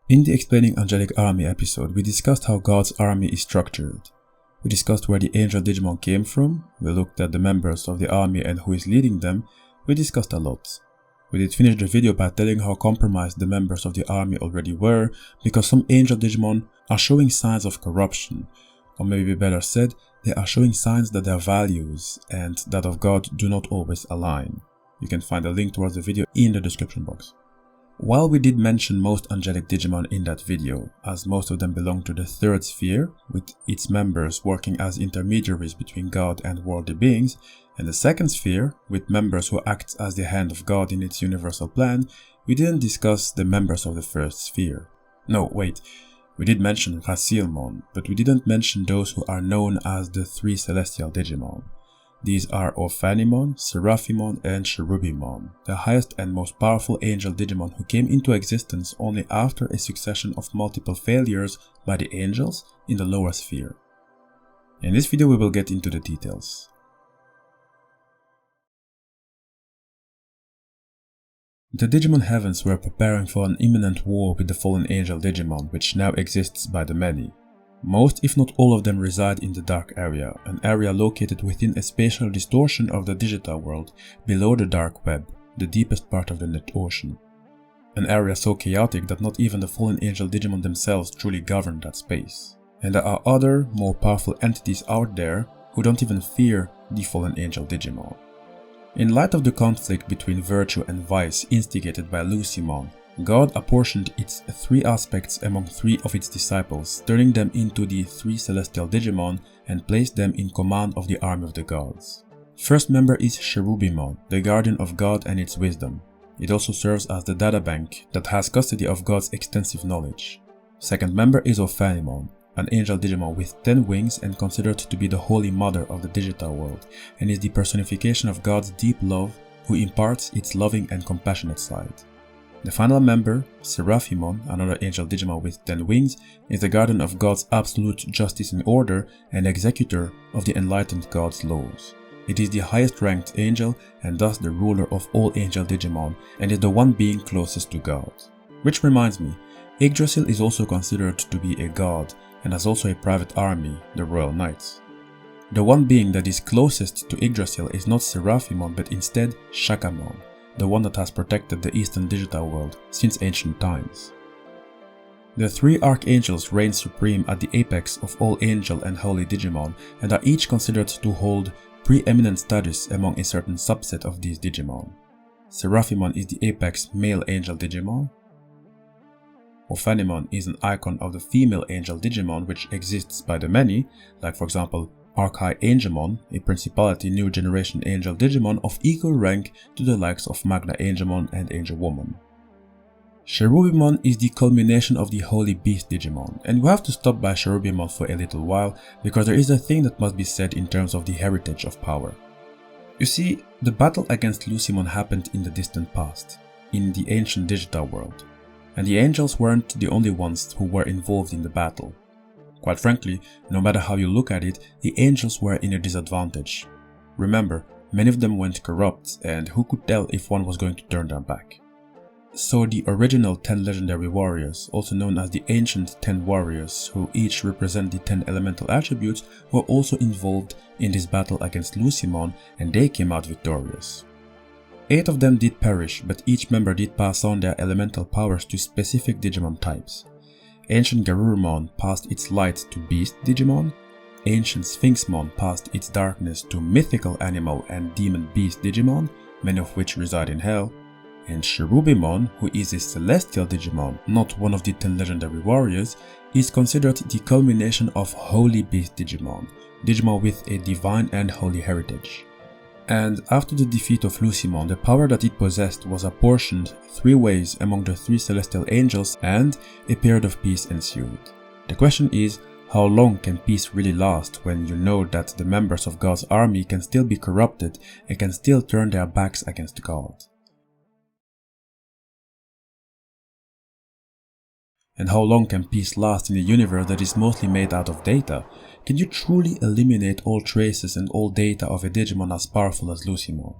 In the Explaining Angelic Army episode, we discussed how God's army is structured. We discussed where the Angel Digimon came from, we looked at the members of the army and who is leading them, we discussed a lot. We did finish the video by telling how compromised the members of the army already were, because some Angel Digimon are showing signs of corruption, or maybe better said, they are showing signs that their values and that of God do not always align. You can find a link towards the video in the description box. While we did mention most angelic Digimon in that video, as most of them belong to the third sphere, with its members working as intermediaries between God and worldly beings, and the second sphere, with members who act as the hand of God in its universal plan, we didn't discuss the members of the first sphere. No, wait, we did mention Raguelmon, but we didn't mention those who are known as the three Celestial Digimon. These are Ophanimon, Seraphimon and Cherubimon, the highest and most powerful Angel Digimon who came into existence only after a succession of multiple failures by the angels in the lower sphere. In this video we will get into the details. The Digimon Heavens were preparing for an imminent war with the fallen Angel Digimon, which now exists by the many. Most, if not all of them, reside in the Dark Area, an area located within a spatial distortion of the digital world, below the Dark Web, the deepest part of the net ocean. An area so chaotic that not even the fallen Angel Digimon themselves truly govern that space. And there are other, more powerful entities out there who don't even fear the fallen Angel Digimon. In light of the conflict between virtue and vice instigated by Lucimon, God apportioned its three aspects among three of its disciples, turning them into the three Celestial Digimon and placed them in command of the army of the gods. First member is Cherubimon, the guardian of God and its wisdom. It also serves as the databank that has custody of God's extensive knowledge. Second member is Ophanimon, an Angel Digimon with 10 wings and considered to be the Holy Mother of the digital world, and is the personification of God's deep love, who imparts its loving and compassionate side. The final member, Seraphimon, another Angel Digimon with 10 wings, is the guardian of God's absolute justice and order and executor of the enlightened God's laws. It is the highest ranked angel and thus the ruler of all Angel Digimon and is the one being closest to God. Which reminds me, Yggdrasil is also considered to be a god and has also a private army, the Royal Knights. The one being that is closest to Yggdrasil is not Seraphimon but instead SHAKAMON, the one that has protected the Eastern digital world since ancient times. The three archangels reign supreme at the apex of all angel and holy Digimon and are each considered to hold preeminent status among a certain subset of these Digimon. Seraphimon is the apex male Angel Digimon. Ophanimon is an icon of the female Angel Digimon which exists by the many, like for example Arkhai Angemon, a principality new generation Angel Digimon of equal rank to the likes of Magna Angemon and Angel Woman. Cherubimon is the culmination of the Holy Beast Digimon, and we have to stop by Cherubimon for a little while because there is a thing that must be said in terms of the heritage of power. You see, the battle against Lucimon happened in the distant past, in the ancient digital world, and the angels weren't the only ones who were involved in the battle. Quite frankly, no matter how you look at it, the angels were in a disadvantage. Remember, many of them went corrupt, and who could tell if one was going to turn their back? So the original 10 legendary warriors, also known as the ancient 10 warriors, who each represent the 10 elemental attributes, were also involved in this battle against Lucimon, and they came out victorious. 8 of them did perish, but each member did pass on their elemental powers to specific Digimon types. Ancient Garurumon passed its light to Beast Digimon, Ancient Sphinxmon passed its darkness to Mythical Animal and Demon Beast Digimon, many of which reside in Hell, and Cherubimon, who is a Celestial Digimon, not one of the 10 legendary warriors, is considered the culmination of Holy Beast Digimon, Digimon with a divine and holy heritage. And after the defeat of Lucimon, the power that it possessed was apportioned 3 ways among the 3 celestial angels and a period of peace ensued. The question is, how long can peace really last when you know that the members of God's army can still be corrupted and can still turn their backs against God? And how long can peace last in a universe that is mostly made out of data? Can you truly eliminate all traces and all data of a Digimon as powerful as Lucimon?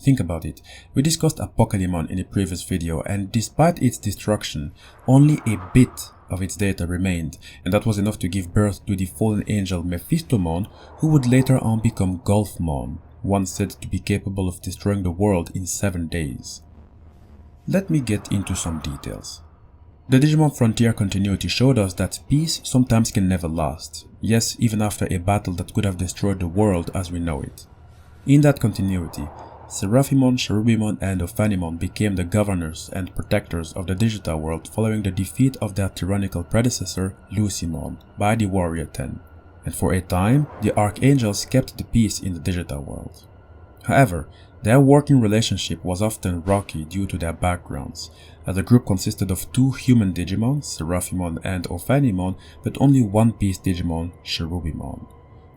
Think about it, we discussed APOCALYMON in a previous video, and despite its destruction, only a bit of its data remained, and that was enough to give birth to the fallen angel Mastemon, who would later on become Gulfmon, once said to be capable of destroying the world in 7 days. Let me get into some details. The Digimon Frontier continuity showed us that peace sometimes can never last, yes, even after a battle that could have destroyed the world as we know it. In that continuity, Seraphimon, Cherubimon and Ophanimon became the governors and protectors of the digital world following the defeat of their tyrannical predecessor, Lucimon, by the Warrior 10, and for a time, the archangels kept the peace in the digital world. However, their working relationship was often rocky due to their backgrounds, as the group consisted of 2 human Digimon, Seraphimon and Ophanimon, but only one beast Digimon, Cherubimon.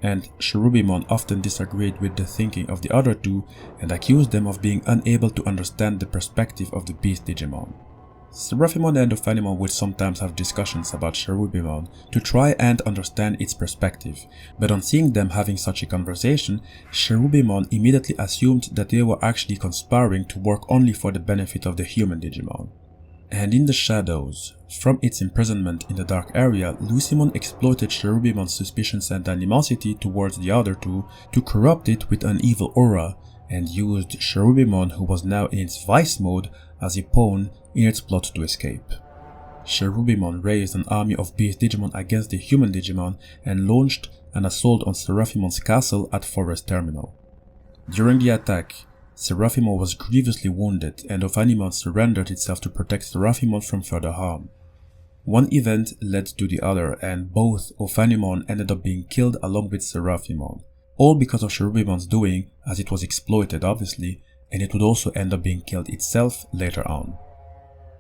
And Cherubimon often disagreed with the thinking of the other 2 and accused them of being unable to understand the perspective of the beast Digimon. Seraphimon and Ophanimon would sometimes have discussions about Cherubimon to try and understand its perspective, but on seeing them having such a conversation, Cherubimon immediately assumed that they were actually conspiring to work only for the benefit of the human Digimon. And in the shadows, from its imprisonment in the dark area, Lucimon exploited Cherubimon's suspicions and animosity towards the other 2 to corrupt it with an evil aura, and used Cherubimon, who was now in its vice mode, as a pawn in its plot to escape. Cherubimon raised an army of beast Digimon against the human Digimon and launched an assault on Seraphimon's castle at Forest Terminal. During the attack, Seraphimon was grievously wounded and Ophanimon surrendered itself to protect Seraphimon from further harm. One event led to the other and both Ophanimon ended up being killed along with Seraphimon, all because of Cherubimon's doing, as it was exploited obviously, and it would also end up being killed itself later on.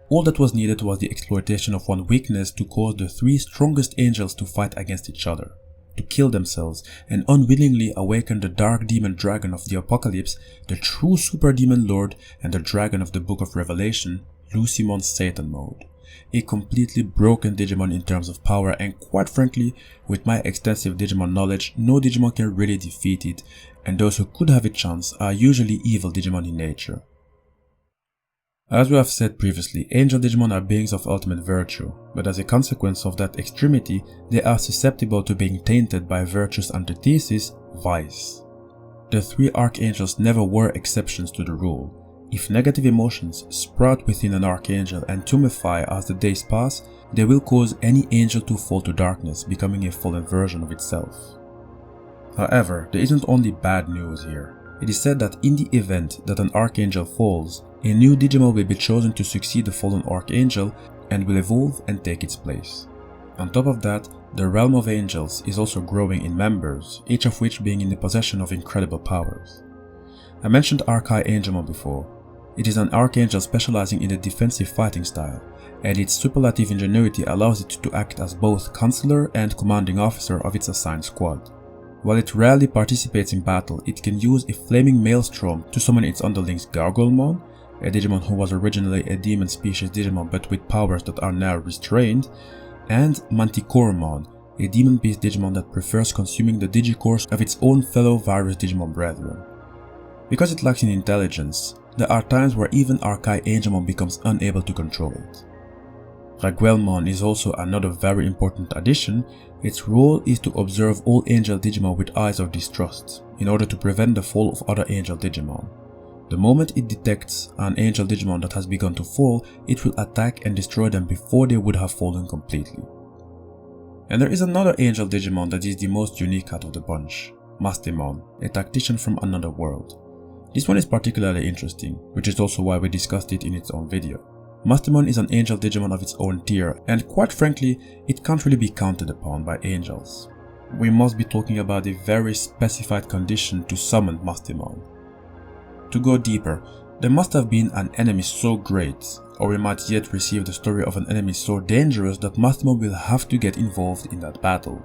All that was needed was the exploitation of one weakness to cause the 3 strongest angels to fight against each other, to kill themselves and unwillingly awaken the dark demon dragon of the apocalypse, the true super demon lord and the dragon of the book of Revelation, Lucimon's Satan mode. A completely broken Digimon in terms of power, and quite frankly, with my extensive Digimon knowledge, no Digimon can really defeat it, and those who could have a chance are usually evil Digimon in nature. As we have said previously, Angel Digimon are beings of ultimate virtue, but as a consequence of that extremity, they are susceptible to being tainted by virtue's antithesis, vice. The 3 archangels never were exceptions to the rule. If negative emotions sprout within an archangel and tumefy as the days pass, they will cause any angel to fall to darkness, becoming a fallen version of itself. However, there isn't only bad news here. It is said that in the event that an archangel falls, a new Digimon will be chosen to succeed the fallen archangel and will evolve and take its place. On top of that, the realm of angels is also growing in members, each of which being in the possession of incredible powers. I mentioned Arkhai Angemon before. It is an archangel specializing in the defensive fighting style, and its superlative ingenuity allows it to act as both counselor and commanding officer of its assigned squad. While it rarely participates in battle, it can use a flaming maelstrom to summon its underlings Raguelmon, a Digimon who was originally a demon species Digimon but with powers that are now restrained, and Manticoremon, a demon beast Digimon that prefers consuming the digicores of its own fellow virus Digimon brethren. Because it lacks in intelligence, there are times where even Arkhai Angemon becomes unable to control it. Raguelmon is also another very important addition. Its role is to observe all Angel Digimon with eyes of distrust, in order to prevent the fall of other Angel Digimon. The moment it detects an Angel Digimon that has begun to fall, it will attack and destroy them before they would have fallen completely. And there is another Angel Digimon that is the most unique out of the bunch, Mastemon, a tactician from another world. This one is particularly interesting, which is also why we discussed it in its own video. Mastemon is an Angel Digimon of its own tier, and quite frankly, it can't really be counted upon by angels. We must be talking about a very specified condition to summon Mastemon. To go deeper, there must have been an enemy so great, or we might yet receive the story of an enemy so dangerous that Mastemon will have to get involved in that battle.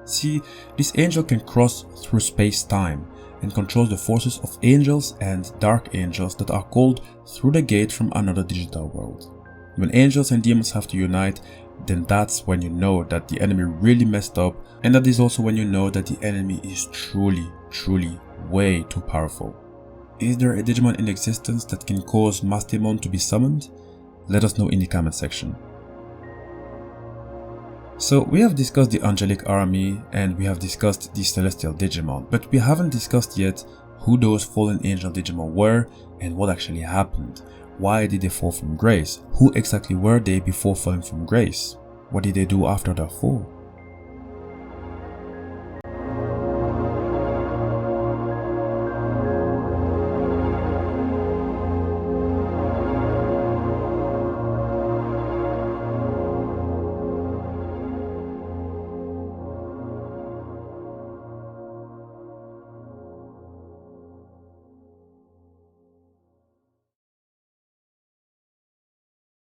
See, this angel can cross through space-time, and controls the forces of angels and dark angels that are called through the gate from another digital world. When angels and demons have to unite, then that's when you know that the enemy really messed up, and that is also when you know that the enemy is truly way too powerful. Is there a Digimon in existence that can cause Mastemon to be summoned? Let us know in the comment section. So we have discussed the Angelic Army and we have discussed the Celestial Digimon, but we haven't discussed yet who those fallen Angel Digimon were and what actually happened. Why did they fall from grace? Who exactly were they before falling from grace? What did they do after their fall?